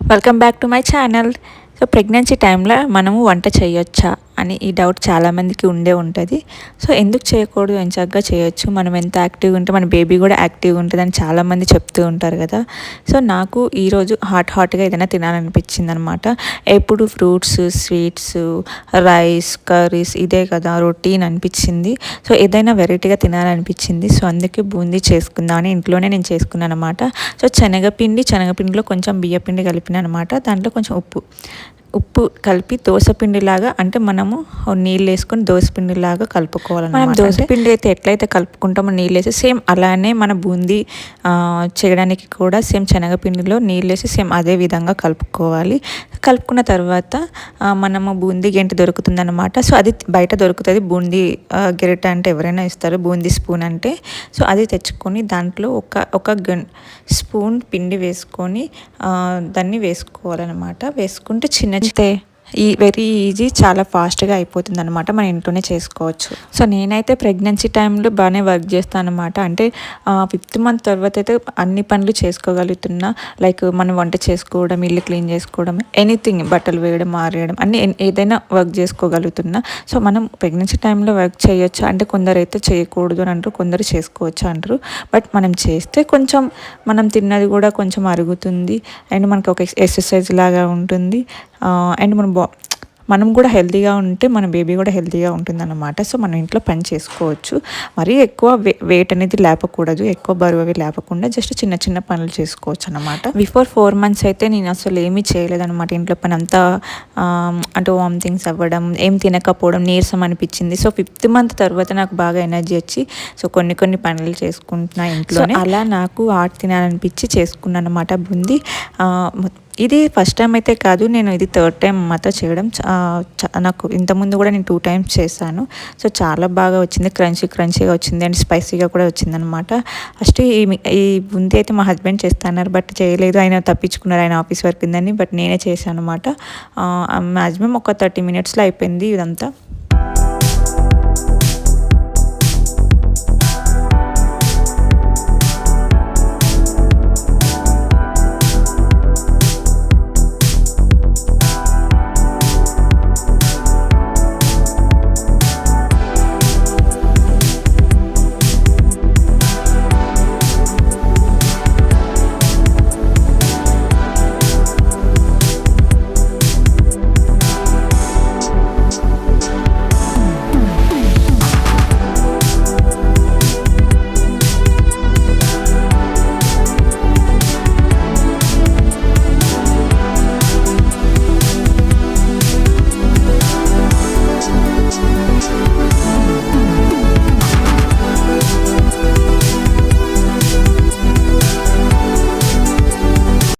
Welcome back to my channel. So pregnancy టైంలో మనము వంట చేయొచ్చా అని ఈ డౌట్ చాలామందికి ఉంటుంది. సో ఎందుకు చేయకూడదు, ఎంచక్కా చేయొచ్చు. మనం ఎంత యాక్టివ్గా ఉంటే మన బేబీ కూడా యాక్టివ్గా ఉంటుందని చాలామంది చెప్తూ ఉంటారు కదా. సో నాకు ఈరోజు హాట్గా ఏదైనా తినాలనిపించింది అనమాట. ఎప్పుడు ఫ్రూట్స్, స్వీట్స్, రైస్, కర్రీస్ ఇదే కదా రొటీన్ అనిపించింది. సో ఏదైనా వెరైటీగా తినాలనిపించింది. సో అందుకే బూందీ చేసుకుందాం అని ఇంట్లోనే నేను చేసుకున్నాను అనమాట. సో శనగపిండిలో కొంచెం బియ్యపిండి కలిపిన అనమాట. దాంట్లో కొంచెం ఉప్పు కలిపి దోసపిండిలాగా, అంటే మనము నీళ్ళు వేసుకొని దోసపిండిలాగా కలుపుకోవాలన్నమాట. మనం దోసపిండి అయితే ఎట్లయితే కలుపుకుంటామో నీళ్ళు వేసి, సేమ్ అలానే మన బూందీ చేయడానికి కూడా సేమ్ శనగపిండిలో నీళ్ళు వేసి సేమ్ అదే విధంగా కలుపుకోవాలి. కలుపుకున్న తర్వాత మనము బూందీ గెంటి దొరుకుతుందన్నమాట. సో అది బయట దొరుకుతుంది. బూందీ గెరిట అంటే ఎవరైనా ఇస్తారు, బూందీ స్పూన్ అంటే. సో అది తెచ్చుకొని దాంట్లో ఒక స్పూన్ పిండి వేసుకొని దాన్ని వేసుకోవాలన్నమాట. వేసుకుంటే వెరీ ఈజీ, చాలా ఫాస్ట్గా అయిపోతుంది అనమాట. మన ఇంట్లోనే చేసుకోవచ్చు. సో నేనైతే ప్రెగ్నెన్సీ టైంలో బాగానే వర్క్ చేస్తాను అనమాట. అంటే 5th మంత్ తర్వాత అయితే అన్ని పనులు చేసుకోగలుగుతున్నా. లైక్ మనం వంట చేసుకోవడం, ఇల్లు క్లీన్ చేసుకోవడం, ఎనీథింగ్, బట్టలు వేయడం, ఆరేయడం, అన్ని ఏదైనా వర్క్ చేసుకోగలుగుతున్నా. సో మనం ప్రెగ్నెన్సీ టైంలో వర్క్ చేయొచ్చు అంటే కొందరు అయితే చేయకూడదు అని అంటారు, కొందరు చేసుకోవచ్చు అంటారు. బట్ మనం చేస్తే కొంచెం మనం తిన్నది కూడా కొంచెం అరుగుతుంది అండ్ మనకి ఒక ఎక్సర్సైజ్ లాగా ఉంటుంది. అండ్ మనం కూడా హెల్తీగా ఉంటే మన బేబీ కూడా హెల్తీగా ఉంటుందన్నమాట. సో మనం ఇంట్లో పని చేసుకోవచ్చు. మరీ ఎక్కువ వెయిట్ అనేది లేపకూడదు, ఎక్కువ బరువు అవి లేపకుండా జస్ట్ చిన్న చిన్న పనులు చేసుకోవచ్చు అనమాట. బిఫోర్ 4 months అయితే నేను అసలు ఏమీ చేయలేదన్నమాట. ఇంట్లో పని అంతా అంటే వామిటింగ్స్ అవ్వడం, ఏం తినకపోవడం, నీరసం అనిపించింది. సో 5th month తర్వాత నాకు బాగా ఎనర్జీ వచ్చి సో కొన్ని పనులు చేసుకుంటున్నా ఇంట్లోనే. అలా నాకు తినాలనిపించి చేసుకున్నాను అనమాట బూందీ. ఇది ఫస్ట్ టైం అయితే కాదు, నేను ఇది 3rd time మాతో చేయడం. నాకు ఇంతకుముందు కూడా నేను 2 times చేశాను. సో చాలా బాగా వచ్చింది, క్రంచీగా వచ్చింది అండ్ స్పైసీగా కూడా వచ్చిందనమాట. ఫస్ట్ ఈ బూందీ అయితే మా హస్బెండ్ చేస్తున్నారు, బట్ చేయలేదు. ఆయన తప్పించుకున్నారు, ఆయన ఆఫీస్ వర్క్ ఉందని. బట్ నేనే చేశాను అనమాట. మ్యాక్సిమం ఒక 30 minutesలో అయిపోయింది ఇదంతా.